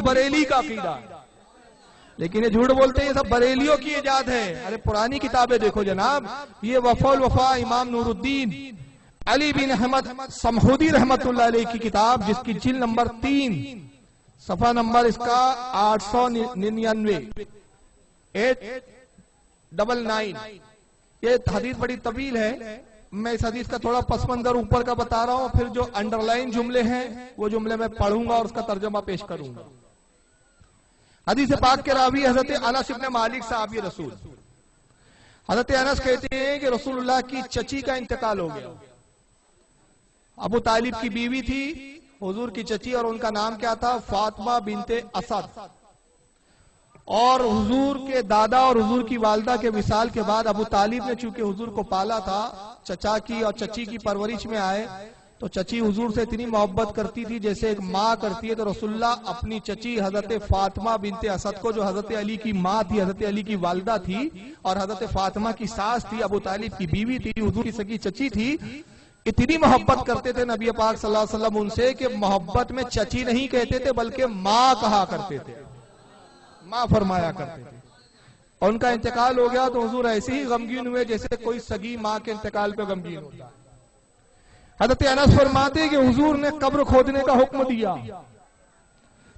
بریلی کا عقیدہ ہے، لیکن یہ جھوٹ بولتے ہیں یہ سب بریلیوں کی ایجاد ہے۔ ارے پرانی کتابیں دیکھو جناب، یہ وفا الوفا امام نور الدین علی بن احمد سمہودی رحمت اللہ علیہ کی کتاب، جس کی جلد نمبر 3 صفحہ نمبر اس کا 899 899۔ یہ حدیث بڑی طویل ہے، میں اس حدیث کا تھوڑا پس منظر اوپر کا بتا رہا ہوں، پھر جو انڈر لائن جملے ہیں وہ جملے میں پڑھوں گا اور اس کا ترجمہ پیش کروں گا۔ حدیث پاک کے راوی حضرت انس بن مالک صحابی رسول، حضرت انس کہتے ہیں کہ رسول اللہ کی چچی کا انتقال ہو گیا۔ ابو طالب کی بیوی تھی حضور کی چچی، اور ان کا نام کیا تھا؟ فاطمہ بنت اسد۔ اور حضور کے دادا اور حضور کی والدہ کے وصال کے بعد ابو طالب نے چونکہ حضور کو پالا تھا، چچا کی اور چچی کی پرورش میں آئے، تو چچی حضور سے اتنی محبت کرتی تھی جیسے ایک ماں کرتی ہے۔ تو رسول اللہ اپنی چچی حضرت فاطمہ بنت اسد کو، جو حضرت علی کی ماں تھی، حضرت علی کی والدہ تھی اور حضرت فاطمہ کی ساس تھی، ابو طالب کی بیوی تھی، حضور کی سگی چچی تھی، اتنی محبت کرتے تھے نبی پاک صلی اللہ علیہ وسلم ان سے کہ محبت میں چچی نہیں کہتے تھے بلکہ ماں کہا کرتے تھے، ماں فرمایا کرتے تھے۔ اور ان کا انتقال ہو گیا تو حضور ایسے ہی غمگین ہوئے جیسے کوئی سگی ماں کے انتقال پہ غمگین ہوتا ہے۔ حضرت انس فرماتے کہ حضور نے قبر کھودنے کا حکم دیا،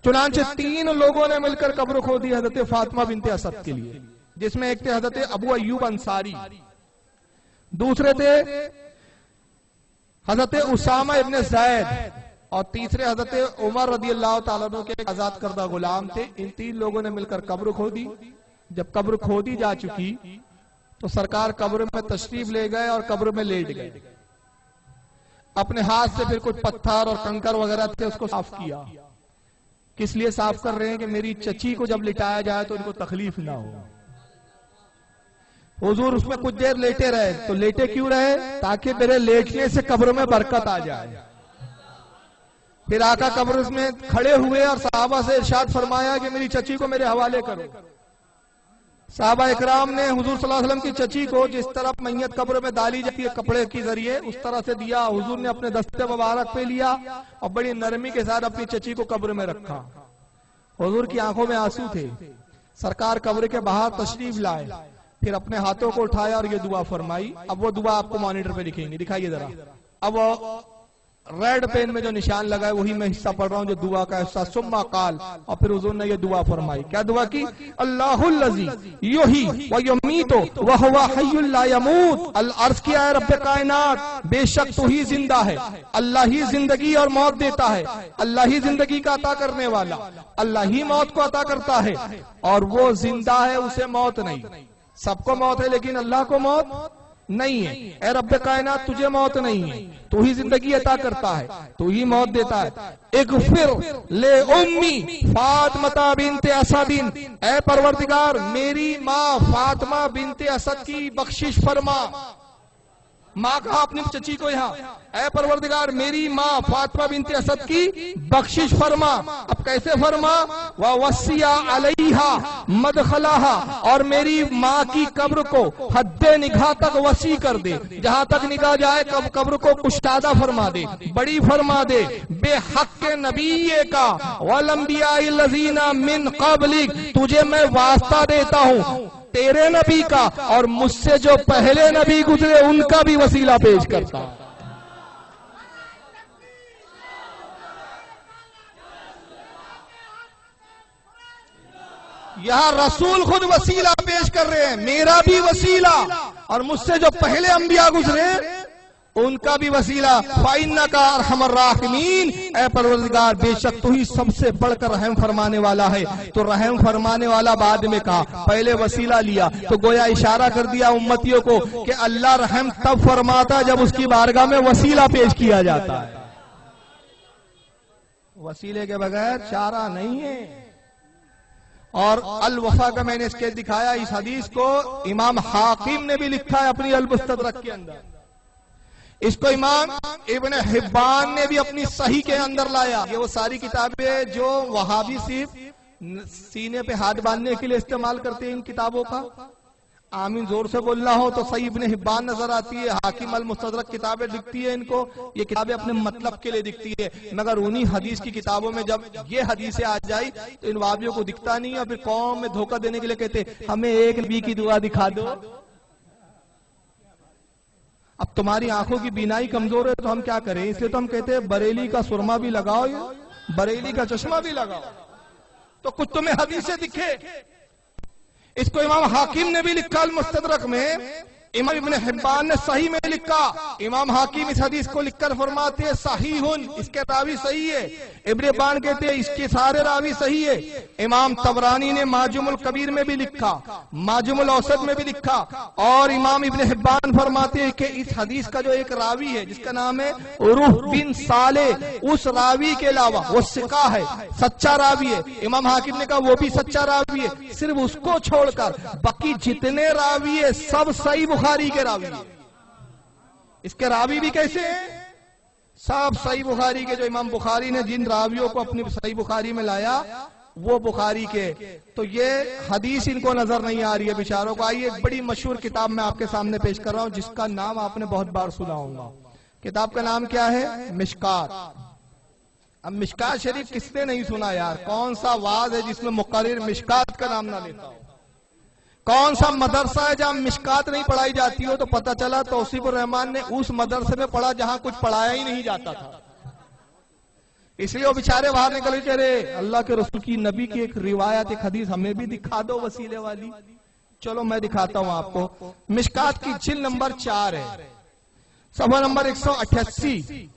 چنانچہ 3 لوگوں نے مل کر قبر کھودی حضرت فاطمہ بنت اسد کے لیے، جس میں ایک تھے حضرت ابو ایوب انصاری، دوسرے تھے حضرت اسامہ ابن زید، اور تیسرے حضرت عمر رضی اللہ تعالیٰ عنہ کے آزاد کردہ غلام تھے۔ ان 3 لوگوں نے مل کر قبر کھودی۔ جب قبر کھودی جا چکی تو سرکار قبر میں تشریف لے گئے اور قبر میں لیٹ گئے، اپنے ہاتھ سے پھر کچھ پتھر اور کنکر وغیرہ تھے اس کو صاف کیا۔ کس لیے صاف کر رہے ہیں؟ کہ میری چچی کو جب لٹایا جائے تو ان کو تکلیف نہ ہو۔ حضور اس میں کچھ دیر لیٹے رہے، تو لیٹے کیوں رہے؟ تاکہ میرے لیٹنے سے قبر میں برکت آ جائے۔ پھر آقا قبر میں کھڑے ہوئے اور صحابہ سے ارشاد فرمایا کہ میری چچی کو میرے حوالے کرو۔ صحابہ اکرام نے حضور صلی اللہ علیہ وسلم کی چچی کو جس طرح میت قبر میں ڈالی جاتی ہے کپڑے کے ذریعے، اس طرح سے دیا۔ حضور نے اپنے دستے مبارک پہ لیا اور بڑی نرمی کے ساتھ اپنی چچی کو قبر میں رکھا۔ حضور کی آنکھوں میں آنسو تھے۔ سرکار قبر کے باہر تشریف لائے، پھر اپنے ہاتھوں کو اٹھایا اور یہ دعا فرمائی۔ اب وہ دعا آپ کو مانیٹر پہ لکھیں گے، دکھائیے ذرا۔ اب وہ ریڈ پین میں جو نشان لگا ہے وہی میں حصہ پڑھ رہا ہوں جو دعا کا حصہ۔ ثم قال، اور پھر حضور نے یہ دعا فرمائی۔ کیا دعا کی؟ اللہ الذی یحیی و یمیت وہو حی لا یموت۔ عرض کیا ہے رب کائنات، بے شک تو ہی زندہ ہے، اللہ ہی زندگی اور موت دیتا ہے، اللہ ہی زندگی کا عطا کرنے والا، اللہ ہی موت کو عطا کرتا ہے، اور وہ زندہ ہے، اسے موت نہیں۔ سب کو موت ہے لیکن اللہ کو موت نہیں ہے۔ اے رب کائنات تجھے موت نہیں ہے، تو ہی زندگی عطا کرتا ہے، تو ہی موت دیتا ہے۔ اغفر لے امی فاطمہ بنت اسد، اے پروردگار میری ماں فاطمہ بنت اسد کی بخشش فرما۔ ماں کہا اپنی چچی کو یہاں، اے پروردگار میری ماں فاطمہ بنت اسد کی بخشش فرما۔ اب کیسے فرما؟ وَوَسِّعَ عَلَيْهَا مَدْخَلَهَا، اور میری ماں کی قبر کو حد نگاہ تک وسیع کر دے، جہاں تک نگاہ جائے قبر کو کشادہ فرما دے، بڑی فرما دے۔ بے حق نبی کا وَالْأَنْبِيَاءِ الَّذِينَ مِنْ قَبْلِكَ، تجھے میں واسطہ دیتا ہوں تیرے نبی کا اور مجھ سے جو پہلے نبی گزرے ان کا بھی وسیلہ پیش کرتا۔ یہاں رسول خود وسیلہ پیش کر رہے ہیں، میرا بھی وسیلہ اور مجھ سے جو پہلے انبیاء گزرے ان کا بھی وسیلہ۔ فَإِنَّكَ أَرْحَمُ الرَّاحِمِينَ، اے پروردگار بے شک تو ہی سب سے بڑھ کر رحم فرمانے والا ہے۔ تو رحم فرمانے والا بعد میں کہا، پہلے وسیلہ لیا، تو گویا اشارہ کر دیا امتیوں کو کہ اللہ رحم تب فرماتا جب اس کی بارگاہ میں وسیلہ پیش کیا جاتا ہے، وسیلے کے بغیر چارہ نہیں ہے۔ اور الوفا کا میں نے اس کے دکھایا، اس حدیث کو امام حاکم نے بھی لکھا ہے اپنی المستدرک کے اندر، اس کو امام ابن حبان نے بھی اپنی صحیح کے اندر لایا۔ یہ وہ ساری کتابیں جو وہابی صرف سینے پہ ہاتھ باندھنے کے لیے استعمال کرتے ہیں ان کتابوں کا، आमीन जोर से बोलना हो तो सही इब्ने हिब्बान नजर आती है, हाकिम अल मुस्तदरक किताबें दिखती है इनको, ये किताबें अपने मतलब के लिए दिखती है, मगर उन्हीं हदीस की किताबों में जब ये हदीसें आ जाई तो इन वाबियों को दिखता नहीं है, फिर कौम में धोखा देने के लिए कहते हमें एक नबी की दुआ दिखा दो। अब तुम्हारी आंखों की बीनाई कमजोर है तो हम क्या करें, इसलिए तो हम कहते हैं बरेली का सुरमा भी लगाओ, बरेली का चश्मा भी लगाओ तो कुछ तुम्हें हदीसें दिखे। इसको इमाम हाकिम ने भी लिखा अल मुस्तदरक में, इमाम इब्ने हिब्बान ने सही में लिखा। इमाम हाकिम इस हदीस को लिखकर फरमाते हैं सहीहुन, इसके रावी सही है। इब्ने हिब्बान कहते हैं इसके सारे रावी सही है। इमाम तबरानी ने माजुमुल कबीर में भी लिखा, माजुमुल औसत में भी लिखा, और इमाम इब्ने हिब्बान फरमाते हैं कि इस हदीस का जो एक रावी है जिसका नाम है रूह बिन साले, उस रावी के अलावा वो सिका है, सच्चा रावी है। इमाम हाकिम ने कहा वो भी सच्चा रावी है, सिर्फ उसको छोड़कर बाकी जितने रावी है सब सही बुखारी के रावी है। इसके रावी भी कैसे हैं? सब सही बुखारी के, जो इमाम बुखारी ने जिन रावियों को अपनी सही बुखारी में लाया वो बुखारी के। तो ये हदीस इनको नजर नहीं आ रही है बेचारों को। आइए एक बड़ी मशहूर किताब मैं आपके सामने पेश कर रहा हूं जिसका नाम आपने बहुत बार सुना होगा। किताब का नाम क्या है? मिशकात। अब मिशकात शरीफ किसने नहीं सुना यार? कौन सा वाज है जिसमें मुकर्रिर मिशकात का नाम ना लेता हो? कौन सा मदरसा है जहां मिशकात नहीं पढ़ाई जाती हो? तो पता चला तौसीफुर रहमान ने उस मदरसे में पढ़ा जहां कुछ पढ़ाया ही नहीं जाता था, इसलिए वो बेचारे बाहर निकल के रे अल्लाह के रसूल की नबी की एक रिवायत, एक हदीस हमें भी दिखा दो वसीले वाली। चलो मैं दिखाता हूं आपको। मिशकात की जिल्द नंबर 4 है, सफा नंबर 188,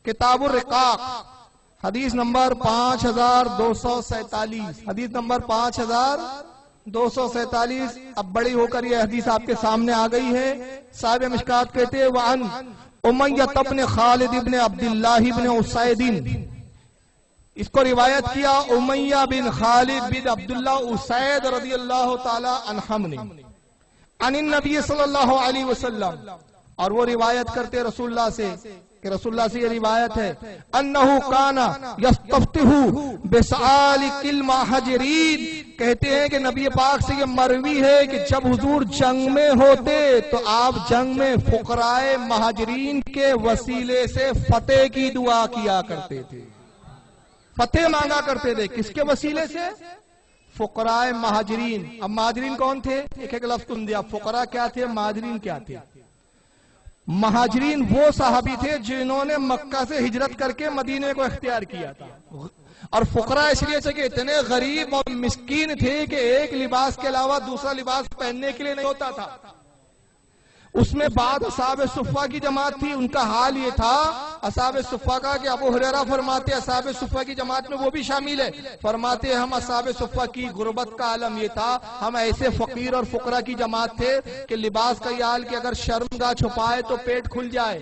किताबुर रिकाक, हदीस नंबर 5247, हदीस नंबर 5247। अब बड़ी होकर यह हदीस आपके सामने आ गई है। साहिब मिशकात कहते हैं वअन उमय्या इब्न खालिद इब्न अब्दुल्लाह इब्न उसैदिन, इसको रिवायत किया उमय्या बिन खालिद बिन अब्दुल्लाह उसैद रदियल्लाहु ताला अन्हुम ने अनिन नबी सल्लल्लाहु अलैहि वसल्लम, और वो रिवायत करते रसूलुल्लाह से कि रसूलुल्लाह से ये रिवायत है अन्नहु काना यस्तफ्तिहु बिसआलिकिल मुहाजिरीन, कहते हैं कि नबी पाक से ये मरवी है कि जब हुजूर जंग में होते तो आप जंग में फुकराए महाजरीन के वसीले से फतेह की दुआ किया करते थे, फतेह मांगा करते थे। किसके वसीले से? फुकराए महाजरीन। अब महाजरीन कौन थे? एक एक लफ्ज सुन दिया। फुकरा क्या थे, महाजरीन क्या थे? महाजरीन वो साहबी थे जिन्होंने मक्का से हिजरत करके मदीने को इख्तियार किया था, और फुकरा इसलिए थे कि इतने गरीब और मिस्कीन थे कि एक लिबास के अलावा दूसरा लिबास पहनने के लिए नहीं होता था। उसमें बाद असहाबे सुफ़ा की जमात थी, उनका हाल ये था असहाबे सुफ़ा का कि अबू हुरैरा फरमाते असहाबे सुफ़ा की जमात में वो भी शामिल है, फरमाते हम असहाबे सुफ़ा की गुर्बत का आलम ये था, हम ऐसे फकीर और फुकरा की जमात थे कि लिबास का ये हाल कि अगर शर्मगाह छुपाए तो पेट खुल जाए,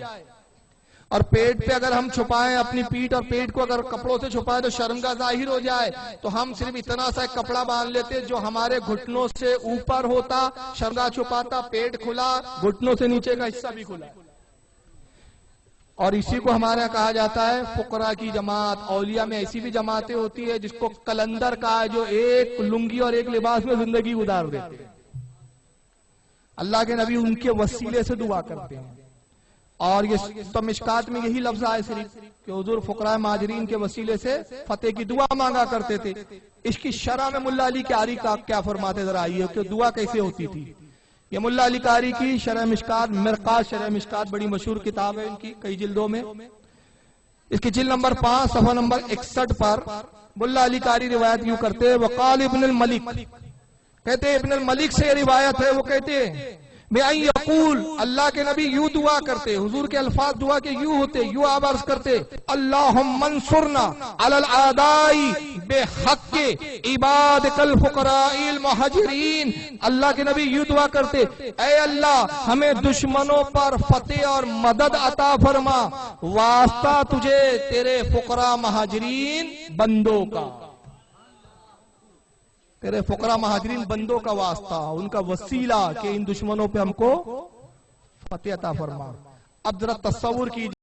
और पेट पे अगर हम छुपाएं अपनी पीठ और पेट को अगर कपड़ों से छुपाएं तो शर्मगाह जाहिर हो जाए, तो हम सिर्फ इतना सा कपड़ा बांध लेते जो हमारे घुटनों से ऊपर होता, शर्मगाह छुपाता, पेट खुला, घुटनों से नीचे का हिस्सा भी खुला। और इसी को हमारे कहा जाता है फुकरा की जमात। औलिया में ऐसी भी जमातें होती है जिसको कलंदर कहा है, जो एक लुंगी और एक लिबास में जिंदगी गुजार देते हैं। अल्लाह के नबी उनके वसीले से दुआ करते हैं, और ये तो मिशकात में यही लफ्ज आए सिर्फ कि हुजूर फुकरा महाजरीन के वसीले से फतेह की दुआ मांगा करते थे। इसकी शरह में मुल्ला अली कारी का क्या फरमाते जरा आइए कि दुआ कैसे होती थी। ये मुल्ला अली कारी की शरह मिशकात, मिरकात शरह मिशकात बड़ी मशहूर किताब है इनकी, कई जिल्दों में। इसकी जिल्द नंबर 5 सफा नंबर 61 पर मुल्ला अली कारी रिवायत यूं करते हैं वकाल इब्न अल मलिक, कहते हैं इब्न अल मलिक से रिवायत है, वो कहते हैं यकूल, अल्लाह के नबी यूं दुआ करते, हुजूर के अल्फाज दुआ के यूं होते, यूं आवाज करते अल्लाहुम्मा मंसुरना अलल आदाई बेहक्के इबादकल फुकराइल मुहाजिरीन। अल्लाह के नबी यूं दुआ करते, ऐ अल्लाह हमें दुश्मनों पर फतेह और मदद अता फरमा, वास्ता तुझे तेरे फुकरा महाजरीन बंदों का, तेरे फुकरा महाजरीन बंदों का वास्ता, उनका वसीला कि इन दुश्मनों पे हमको फतेह अता फरमा। अब जरा तस्वुर कीजिए